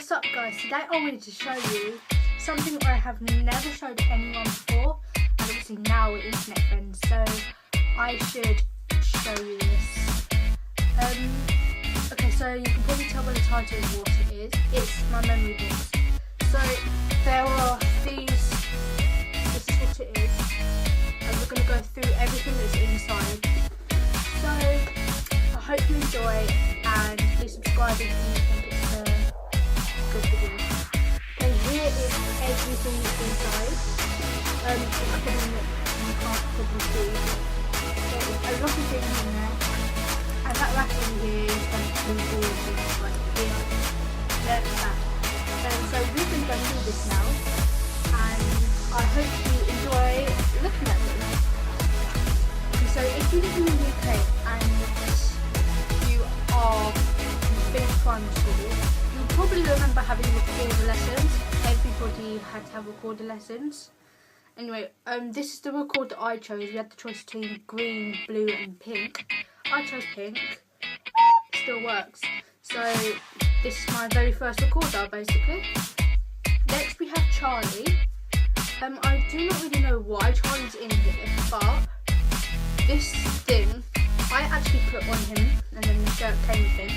What's up guys, today I wanted to show you something I have never showed anyone before, and obviously now we're internet friends, so I should show you this. Okay, so you can probably tell by the title of what it is. It's my memory box. So there are these, this is what it is, and we're going to go through everything that's inside. So I hope you enjoy, and please subscribe if you think it's a good video. Okay, here is everything that's inside. It's hidden that you can't probably see. There's a lot of things in there, and that wrapping here is going to be all things like here. There's that. So we're going to go through this now, and I hope you enjoy looking at them. So if you live in the UK and you are in primary school, you'll probably remember having recorder lessons. Everybody had to have recorder lessons. Anyway, this is the record that I chose. We had the choice between green, blue and pink. I chose pink. It still works. So this is my very first recorder basically. Next we have Charlie. I do not really know why Charlie's in here, but this thing I actually put on him and then the shirt came with him.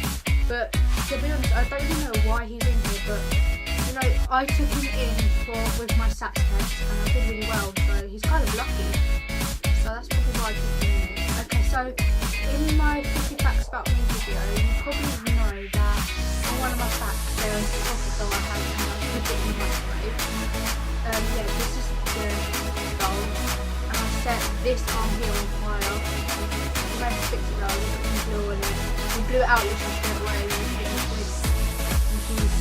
But to be honest, I don't really know why he's in here, but you know, I took him in with my SATs test and I did really well, so he's kind of lucky. So that's probably why I took him in. Okay, so in my 50 facts about me video, you probably know that on one of my facts there is a chocolate doll I had and I put it in the microwave. Yeah, this is the doll, and I set this arm here on fire. We made to fix it though, we blew on it. We blew it out literally straight away, and she's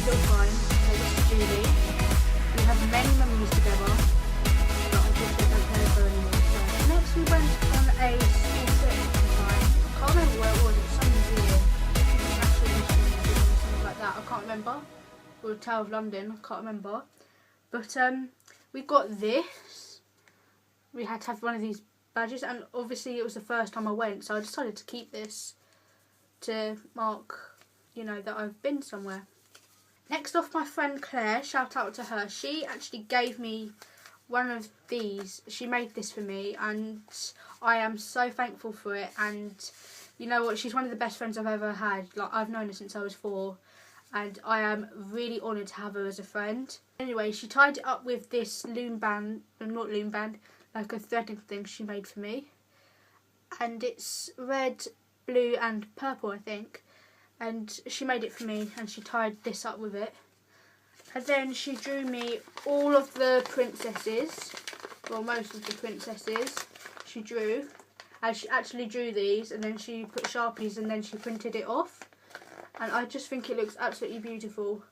still fine. So this is Julie. We have many memories together, but unfortunately I don't play with her anymore. So next we went on a school trip time. I can't remember where it was, it was some museum. Something like that, I can't remember. Or Tower of London, I can't remember. But we got this. We had to have one of these badges, and obviously it was the first time I went, so I decided to keep this to mark, you know, that I've been somewhere. Next off, my friend Claire, shout out to her. She actually gave me one of these. She made this for me and I am so thankful for it, and you know what, she's one of the best friends I've ever had. Like, I've known her since I was 4 and I am really honoured to have her as a friend. Anyway, she tied it up with this loom band, not loom band, like a threading thing she made for me. And it's red, blue and purple, I think. And she made it for me and she tied this up with it. And then she drew me all of the princesses, well, most of the princesses she drew. And she actually drew these and then she put Sharpies and then she printed it off. And I just think it looks absolutely beautiful.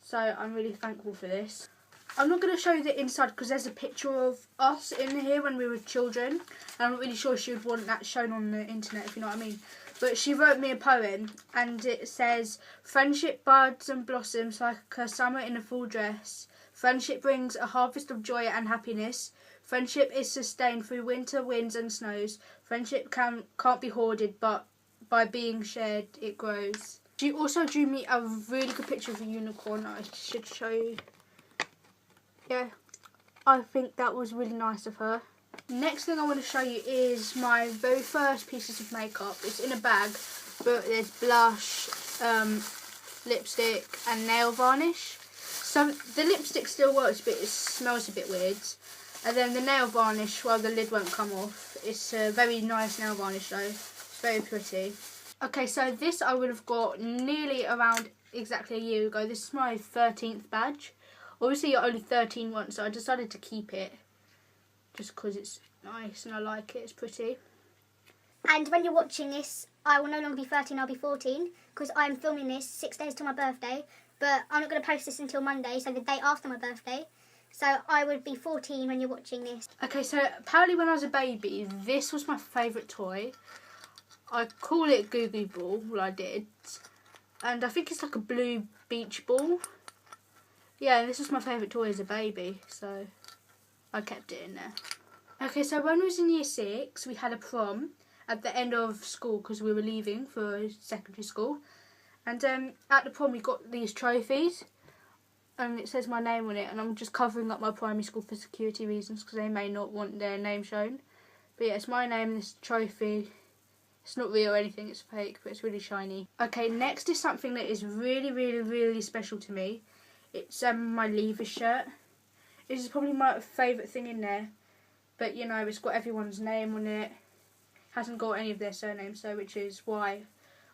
So I'm really thankful for this. I'm not going to show you the inside because there's a picture of us in here when we were children. And I'm not really sure she would want that shown on the internet, if you know what I mean. But she wrote me a poem and it says, "Friendship buds and blossoms like a summer in a full dress. Friendship brings a harvest of joy and happiness. Friendship is sustained through winter, winds and snows. Friendship can't be hoarded, but by being shared it grows." She also drew me a really good picture of a unicorn I should show you. Yeah, I think that was really nice of her. Next thing I want to show you is my very first pieces of makeup. It's in a bag, but there's blush, lipstick and nail varnish. So the lipstick still works, but it smells a bit weird. And then the nail varnish, well, the lid won't come off. It's a very nice nail varnish though. It's very pretty. Okay, so this I would have got nearly around exactly a year ago. This is my 13th badge. Obviously you're only 13 once, so I decided to keep it. Just because it's nice and I like it, it's pretty. And when you're watching this, I will no longer be 13, I'll be 14. Because I'm filming this 6 days to my birthday. But I'm not going to post this until Monday, so the day after my birthday. So I would be 14 when you're watching this. Okay, so apparently when I was a baby, this was my favourite toy. I call it Goo Goo Ball, well I did. And I think it's like a blue beach ball. Yeah, this was my favourite toy as a baby, so I kept it in there. Okay, so when I was in year 6, we had a prom at the end of school because we were leaving for secondary school. And at the prom we got these trophies. and it says my name on it, and I'm just covering up my primary school for security reasons because they may not want their name shown. But yeah, it's my name and this trophy. It's not real or anything, it's fake, but it's really shiny. Okay, next is something that is really, really, really special to me. It's my Lever shirt. This is probably my favourite thing in there. But, you know, it's got everyone's name on it. Hasn't got any of their surnames, so which is why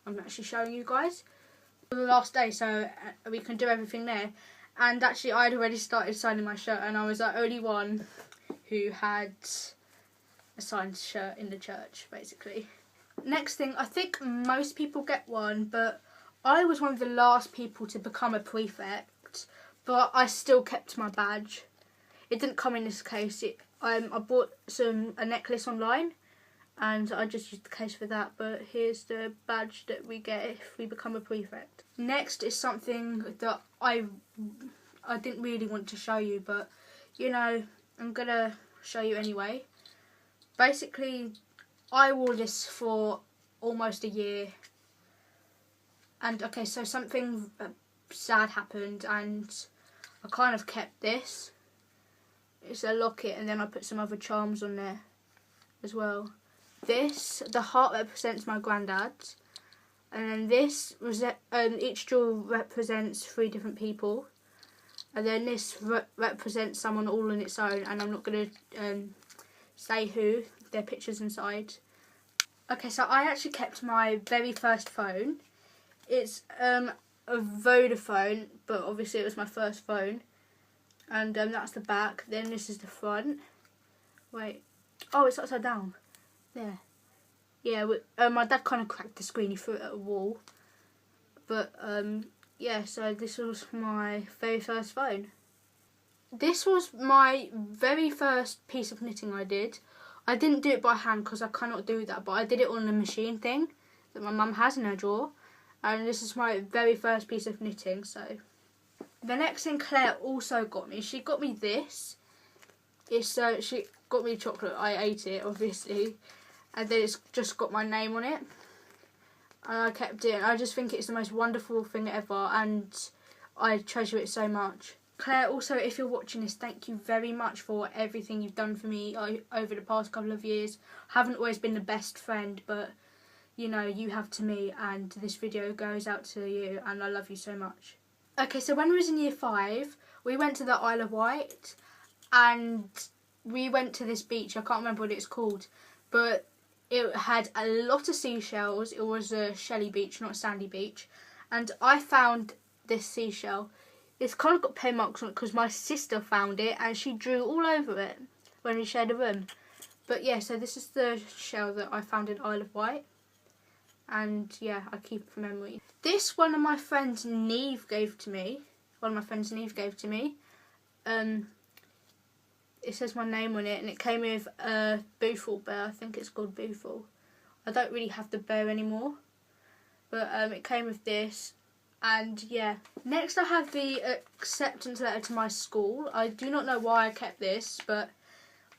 I'm actually showing you guys. For the last day, so we can do everything there. And actually, I'd already started signing my shirt, and I was the only one who had a signed shirt in the church, basically. Next thing, I think most people get one, but I was one of the last people to become a prefect, but I still kept my badge. It didn't come in this case. I bought a necklace online, and I just used the case for that, but here's the badge that we get if we become a prefect. Next is something that I didn't really want to show you, but, you know, I'm going to show you anyway. Basically, I wore this for almost a year, and okay, so something sad happened, and I kind of kept this. It's a locket, and then I put some other charms on there as well. The heart represents my granddad, and then this each jewel represents 3 different people, and then this represents someone all on its own, and I'm not going to say who. Their pictures inside. Okay, so I actually kept my very first phone. It's a Vodafone, but obviously it was my first phone. And that's the back. Then this is the front. Wait. Oh, it's upside down. There. Yeah, my dad kind of cracked the screen. He threw it at a wall. But, yeah, so this was my very first phone. This was my very first piece of knitting I did. I didn't do it by hand because I cannot do that, but I did it on the machine thing that my mum has in her drawer. And this is my very first piece of knitting, so. The next thing Claire also got me, she got me this. She got me chocolate, I ate it, obviously. And then it's just got my name on it. And I kept it, and I just think it's the most wonderful thing ever, and I treasure it so much. Claire, also, if you're watching this, thank you very much for everything you've done for me over the past couple of years. I haven't always been the best friend, but, you know, you have to me, and this video goes out to you, and I love you so much. Okay, so when we was in year 5, we went to the Isle of Wight, and we went to this beach. I can't remember what it's called, but it had a lot of seashells. It was a shelly beach, not a sandy beach, and I found this seashell. It's kind of got pen marks on it because my sister found it and she drew all over it when we shared a room. But yeah, so this is the shell that I found in Isle of Wight. And yeah, I keep it for memory. This one of my friends Neve gave to me. It says my name on it, and it came with a Boothall bear. I think it's called Boothall. I don't really have the bear anymore. But it came with this. And yeah, next I have the acceptance letter to my school. I do not know why I kept this, but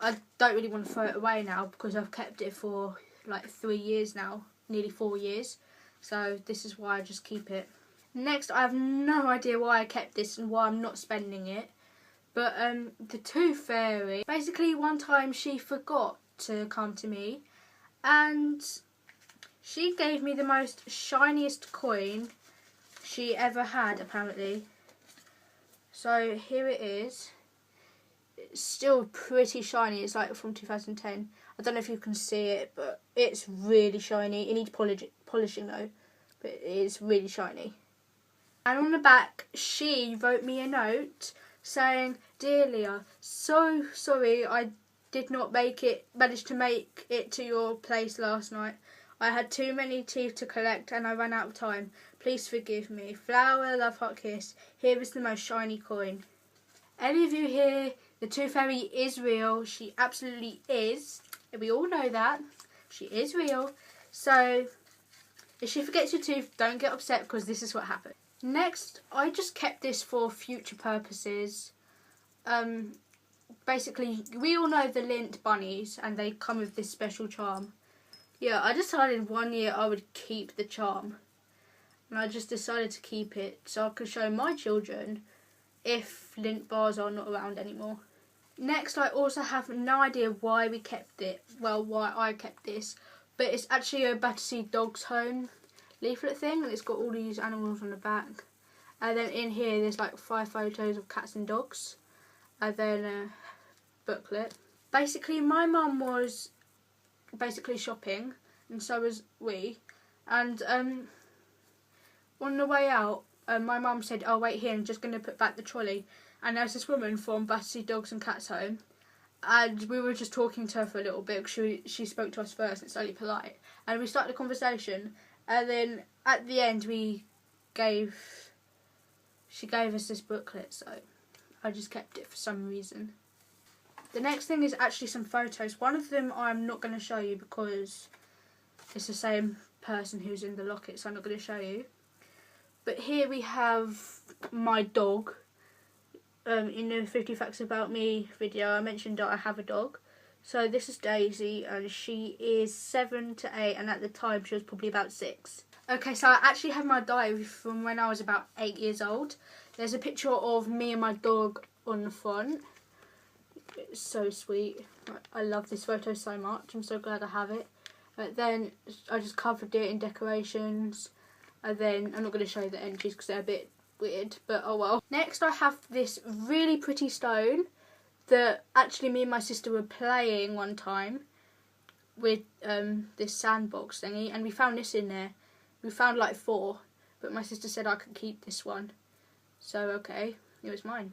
I don't really want to throw it away now because I've kept it for like 3 years now, nearly 4 years. So this is why I just keep it. Next, I have no idea why I kept this and why I'm not spending it. But the Tooth Fairy, basically one time she forgot to come to me, and she gave me the most shiniest coin she ever had, apparently. So here it is. It's still pretty shiny. It's like from 2010. I don't know if you can see it, but it's really shiny. It needs polishing though, but it is really shiny. And on the back, she wrote me a note saying, "Dear Leah, so sorry I did not manage to make it to your place last night. I had too many teeth to collect and I ran out of time. Please forgive me. Flower, love, heart, kiss. Here is the most shiny coin." Any of you here, the Tooth Fairy is real. She absolutely is. We all know that. She is real. So, if she forgets your tooth, don't get upset because this is what happened. Next, I just kept this for future purposes. Basically, we all know the lint bunnies and they come with this special charm. Yeah, I decided one year I would keep the charm. And I just decided to keep it so I could show my children if lint bars are not around anymore. Next, I also have no idea why we kept it. Well, why I kept this, but it's actually a Battersea Dogs Home leaflet thing, and it's got all these animals on the back. And then in here, there's like 5 photos of cats and dogs, and then a booklet. Basically, my mum was basically shopping, and so was we. And on the way out, my mum said, "Oh, wait here, I'm just going to put back the trolley." And there's this woman from Battersea Dogs and Cats Home, and we were just talking to her for a little bit because she spoke to us first. It's only polite, and we started a conversation. And then at the end, she gave us this booklet, so I just kept it for some reason. The next thing is actually some photos. One of them I'm not going to show you because it's the same person who's in the locket, so I'm not going to show you. But here we have my dog. In the 50 Facts About Me video, I mentioned that I have a dog. So this is Daisy, and she is 7 to 8, and at the time she was probably about 6. Okay, so I actually have my diary from when I was about 8 years old. There's a picture of me and my dog on the front. It's so sweet. I love this photo so much. I'm so glad I have it. But then I just covered it in decorations. And then I'm not going to show you the entries because they're a bit weird, but oh well. Next, I have this really pretty stone that actually me and my sister were playing one time with this sandbox thingy, and we found this in there. We found like 4, but my sister said I could keep this one, so okay, it was mine.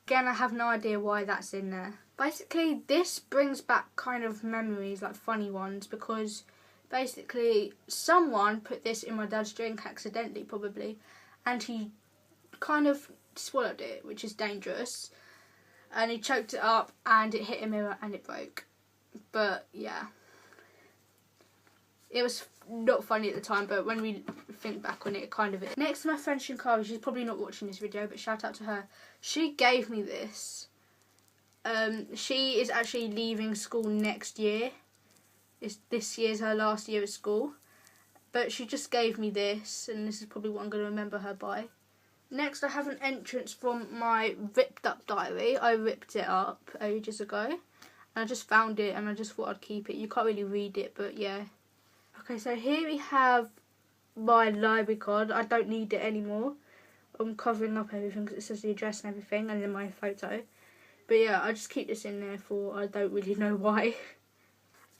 Again, I have no idea why that's in there. Basically, this brings back kind of memories, like funny ones, because basically someone put this in my dad's drink accidentally, probably, and he kind of swallowed it, which is dangerous, and he choked it up and it hit a mirror and it broke. But yeah, it was not funny at the time, but when we think back on it, it kind of is. Next to my friend Shinkari, she's probably not watching this video, but shout out to her. She gave me this. She is actually leaving school next year. This year's her last year at school, but she just gave me this, and this is probably what I'm going to remember her by. Next, I have an entrance from my ripped up diary. I ripped it up ages ago, and I just found it, and I just thought I'd keep it. You can't really read it, but yeah. Okay, so here we have my library card. I don't need it anymore. I'm covering up everything because it says the address and everything, and then my photo. But yeah, I just keep this in there for I don't really know why.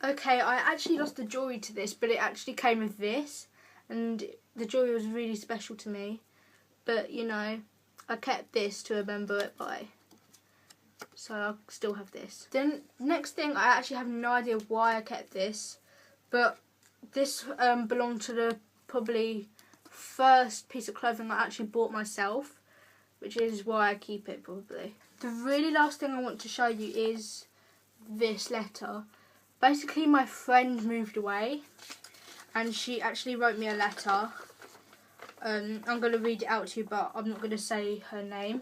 Okay, I actually lost the jewellery to this, but it actually came with this, and the jewellery was really special to me. But, you know, I kept this to remember it by. So I'll still have this. Then, next thing, I actually have no idea why I kept this. But this belonged to the probably first piece of clothing I actually bought myself, which is why I keep it, probably. The really last thing I want to show you is this letter. Basically, my friend moved away, and she actually wrote me a letter. I'm going to read it out to you, but I'm not going to say her name.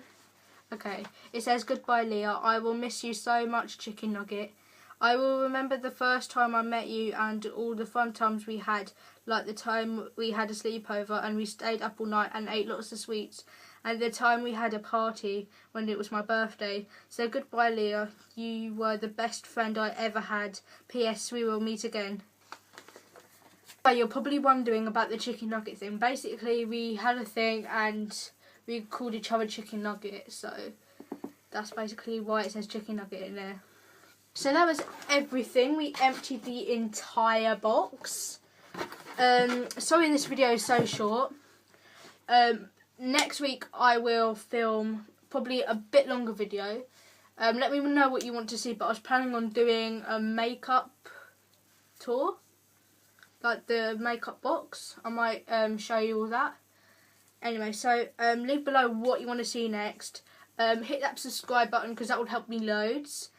Okay, it says, "Goodbye, Leah. I will miss you so much, Chicken Nugget. I will remember the first time I met you and all the fun times we had, like the time we had a sleepover and we stayed up all night and ate lots of sweets, and the time we had a party when it was my birthday. So goodbye, Leah. You were the best friend I ever had. P.S. We will meet again." You're probably wondering about the chicken nugget thing. Basically, we had a thing and we called each other Chicken Nugget, so that's basically why it says Chicken Nugget in there. So that was everything. We emptied the entire box. Sorry this video is so short. Next week I will film probably a bit longer video. Let me know what you want to see, but I was planning on doing a makeup tour. Like the makeup box. I might show you all that. Anyway, so leave below what you want to see next. Hit that subscribe button because that would help me loads.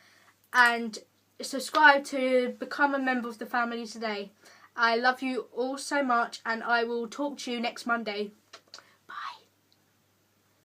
And subscribe to become a member of the family today. I love you all so much, and I will talk to you next Monday.